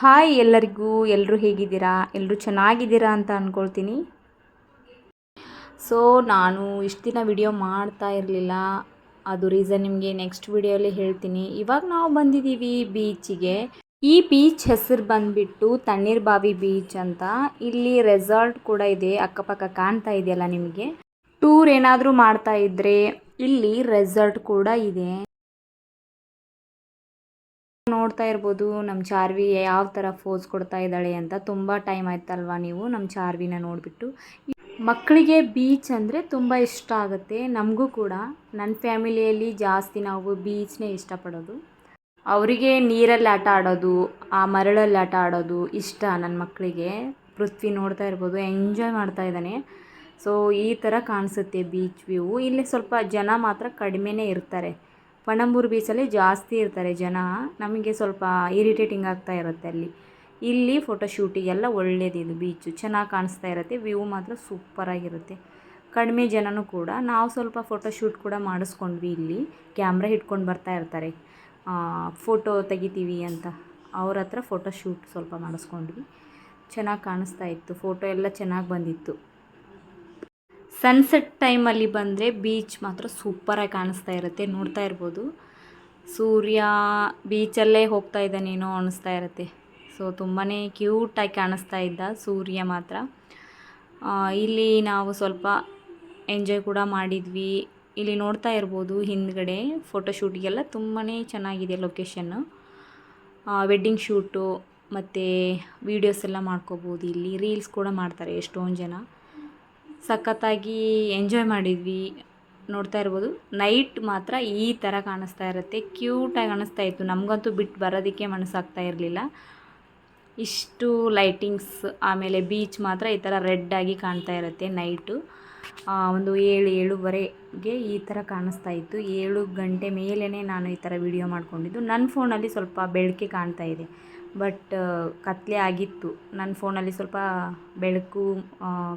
Hi ಎಲ್ಲರಿಗೂ, ಎಲ್ಲರೂ ಹೇಗಿದ್ದೀರಾ? ಎಲ್ಲರೂ ಚೆನ್ನಾಗಿದ್ದೀರಾ ಅಂತ ಅಂದ್ಕೊಳ್ತೀನಿ. ಸೊ ನಾನು ಇಷ್ಟು ದಿನ ವಿಡಿಯೋ ಮಾಡ್ತಾ ಇರಲಿಲ್ಲ. ಅದು ರೀಸನ್ ನಿಮಗೆ ನೆಕ್ಸ್ಟ್ ವಿಡಿಯೋಲಿ ಹೇಳ್ತೀನಿ. ಇವಾಗ ನಾವು ಬಂದಿದ್ದೀವಿ ಬೀಚಿಗೆ. ಈ ಬೀಚ್ ಹೆಸರು ಬಂದುಬಿಟ್ಟು ತಣ್ಣೀರ್ಬಾವಿ ಬೀಚ್ ಅಂತ. ಇಲ್ಲಿ ರೆಸಾರ್ಟ್ ಕೂಡ ಇದೆ, ಅಕ್ಕಪಕ್ಕ ಕಾಣ್ತಾ ಇದೆಯಲ್ಲ ನಿಮಗೆ. ಟೂರ್ ಏನಾದರೂ ಮಾಡ್ತಾ ಇದ್ದರೆ ಇಲ್ಲಿ ರೆಸಾರ್ಟ್ ಕೂಡ ಇದೆ. ನೋಡ್ತಾ ಇರ್ಬೋದು ನಮ್ಮ ಚಾರ್ವಿ ಯಾವ ಥರ ಫೋಸ್ ಕೊಡ್ತಾ ಇದ್ದಾಳೆ ಅಂತ. ತುಂಬ ಟೈಮ್ ಆಯ್ತಲ್ವಾ ನೀವು ನಮ್ಮ ಚಾರ್ವಿನ ನೋಡಿಬಿಟ್ಟು. ಮಕ್ಕಳಿಗೆ ಬೀಚ್ ಅಂದರೆ ತುಂಬ ಇಷ್ಟ ಆಗುತ್ತೆ, ನಮಗೂ ಕೂಡ. ನನ್ನ ಫ್ಯಾಮಿಲಿಯಲ್ಲಿ ಜಾಸ್ತಿ ನಾವು ಬೀಚ್ನೇ ಇಷ್ಟಪಡೋದು. ಅವರಿಗೆ ನೀರಲ್ಲಿ ಆಟ ಆಡೋದು, ಆ ಮರಳಲ್ಲಿ ಆಟ ಆಡೋದು ಇಷ್ಟ ನನ್ನ ಮಕ್ಕಳಿಗೆ. ಪೃಥ್ವಿ ನೋಡ್ತಾ ಇರ್ಬೋದು, ಎಂಜಾಯ್ ಮಾಡ್ತಾ ಇದ್ದಾನೆ. ಸೊ ಈ ಥರ ಕಾಣಿಸುತ್ತೆ ಬೀಚ್ ವ್ಯೂ. ಇಲ್ಲಿ ಸ್ವಲ್ಪ ಜನ ಮಾತ್ರ ಕಡಿಮೆನೇ ಇರ್ತಾರೆ. ಪಣಂಬೂರು ಬೀಚಲ್ಲಿ ಜಾಸ್ತಿ ಇರ್ತಾರೆ ಜನ. ನಮಗೆ ಸ್ವಲ್ಪ ಇರಿಟೇಟಿಂಗ್ ಆಗ್ತಾ ಇರುತ್ತೆ ಅಲ್ಲಿ. ಇಲ್ಲಿ ಫೋಟೋಶೂಟಿಗೆಲ್ಲ ಒಳ್ಳೇದಿದು ಬೀಚು, ಚೆನ್ನಾಗಿ ಕಾಣಿಸ್ತಾ ಇರುತ್ತೆ. ವ್ಯೂ ಮಾತ್ರ ಸೂಪರಾಗಿರುತ್ತೆ. ಕಡಿಮೆ ಜನನೂ ಕೂಡ. ನಾವು ಸ್ವಲ್ಪ ಫೋಟೋಶೂಟ್ ಕೂಡ ಮಾಡಿಸ್ಕೊಂಡ್ವಿ. ಇಲ್ಲಿ ಕ್ಯಾಮ್ರಾ ಹಿಡ್ಕೊಂಡು ಬರ್ತಾ ಇರ್ತಾರೆ, ಫೋಟೋ ತೆಗಿತೀವಿ ಅಂತ. ಅವ್ರ ಹತ್ರ ಫೋಟೋಶೂಟ್ ಸ್ವಲ್ಪ ಮಾಡಿಸ್ಕೊಂಡ್ವಿ. ಚೆನ್ನಾಗಿ ಕಾಣಿಸ್ತಾ ಇತ್ತು, ಫೋಟೋ ಎಲ್ಲ ಚೆನ್ನಾಗಿ ಬಂದಿತ್ತು. ಸನ್ಸೆಟ್ ಟೈಮಲ್ಲಿ ಬಂದರೆ ಬೀಚ್ ಮಾತ್ರ ಸೂಪರಾಗಿ ಕಾಣಿಸ್ತಾ ಇರುತ್ತೆ. ನೋಡ್ತಾ ಇರ್ಬೋದು, ಸೂರ್ಯ ಬೀಚಲ್ಲೇ ಹೋಗ್ತಾ ಇದ್ದಾನೇನೋ ಅನ್ನಿಸ್ತಾ ಇರುತ್ತೆ. ಸೊ ತುಂಬಾ ಕ್ಯೂಟಾಗಿ ಕಾಣಿಸ್ತಾ ಇದ್ದ ಸೂರ್ಯ ಮಾತ್ರ. ಇಲ್ಲಿ ನಾವು ಸ್ವಲ್ಪ ಎಂಜಾಯ್ ಕೂಡ ಮಾಡಿದ್ವಿ. ಇಲ್ಲಿ ನೋಡ್ತಾ ಇರ್ಬೋದು ಹಿಂದ್ಗಡೆ ಫೋಟೋಶೂಟಿಗೆಲ್ಲ ತುಂಬಾ ಚೆನ್ನಾಗಿದೆ ಲೊಕೇಶನ್ನು. ವೆಡ್ಡಿಂಗ್ ಶೂಟು ಮತ್ತು ವೀಡಿಯೋಸ್ ಎಲ್ಲ ಮಾಡ್ಕೋಬೋದು. ಇಲ್ಲಿ ರೀಲ್ಸ್ ಕೂಡ ಮಾಡ್ತಾರೆ ಎಷ್ಟೊಂದು ಜನ. ಸಖತ್ತಾಗಿ ಎಂಜಾಯ್ ಮಾಡಿದ್ವಿ. ನೋಡ್ತಾ ಇರ್ಬೋದು, ನೈಟ್ ಮಾತ್ರ ಈ ಥರ ಕಾಣಿಸ್ತಾ ಇರುತ್ತೆ, ಕ್ಯೂಟಾಗಿ ಕಾಣಿಸ್ತಾ ಇತ್ತು. ನಮಗಂತೂ ಬಿಟ್ಟು ಬರೋದಕ್ಕೆ ಮನಸ್ಸಾಗ್ತಾ ಇರಲಿಲ್ಲ, ಇಷ್ಟು ಲೈಟಿಂಗ್ಸ್. ಆಮೇಲೆ ಬೀಚ್ ಮಾತ್ರ ಈ ಥರ ರೆಡ್ಡಾಗಿ ಕಾಣ್ತಾ ಇರುತ್ತೆ ನೈಟು. ಒಂದು 7-7:30ಗೆ ಈ ಥರ ಕಾಣಿಸ್ತಾ ಇತ್ತು. 7 ಗಂಟೆ ಮೇಲೇ ನಾನು ಈ ಥರ ವಿಡಿಯೋ ಮಾಡ್ಕೊಂಡಿದ್ದು. ನನ್ನ ಫೋನಲ್ಲಿ ಸ್ವಲ್ಪ ಬೆಳಕೆ ಕಾಣ್ತಾ ಇದೆ, ಬಟ್ ಕತ್ಲೆ ಆಗಿತ್ತು. ನನ್ನ ಫೋನಲ್ಲಿ ಸ್ವಲ್ಪ ಬೆಳಕು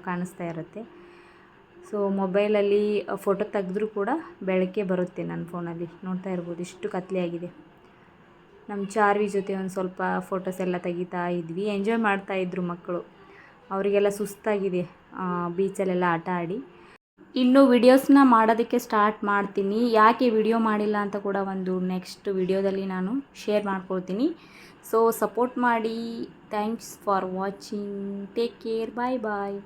ಕಾಣಿಸ್ತಾ ಇರುತ್ತೆ. ಸೊ ಮೊಬೈಲಲ್ಲಿ ಫೋಟೋ ತೆಗೆದ್ರೂ ಕೂಡ ಬೆಳಕೆ ಬರುತ್ತೆ ನನ್ನ ಫೋನಲ್ಲಿ. ನೋಡ್ತಾ ಇರ್ಬೋದು, ಇಷ್ಟು ಕತ್ಲೆ ಆಗಿದೆ. ನಮ್ಮ ಚಾರ್ವಿ ಜೊತೆ ಒಂದು ಸ್ವಲ್ಪ ಫೋಟೋಸ್ ಎಲ್ಲ ತೆಗಿತಾ ಇದ್ವಿ. ಎಂಜಾಯ್ ಮಾಡ್ತಾಯಿದ್ರು ಮಕ್ಕಳು. ಅವರಿಗೆಲ್ಲ ಸುಸ್ತಾಗಿದೆ ಬೀಚಲ್ಲೆಲ್ಲ ಆಟ ಆಡಿ. ಇನ್ನು ವಿಡಿಯೋಸ್ನ ಮಾಡೋದಕ್ಕೆ ಸ್ಟಾರ್ಟ್ ಮಾಡ್ತೀನಿ. ಯಾಕೆ ವಿಡಿಯೋ ಮಾಡಿಲ್ಲ ಅಂತ ಕೂಡ ಒಂದು ನೆಕ್ಸ್ಟ್ ವಿಡಿಯೋದಲ್ಲಿ ನಾನು ಶೇರ್ ಮಾಡ್ಕೊಳ್ತೀನಿ. ಸೊ ಸಪೋರ್ಟ್ ಮಾಡಿ. Thanks for watching. Take care. Bye bye.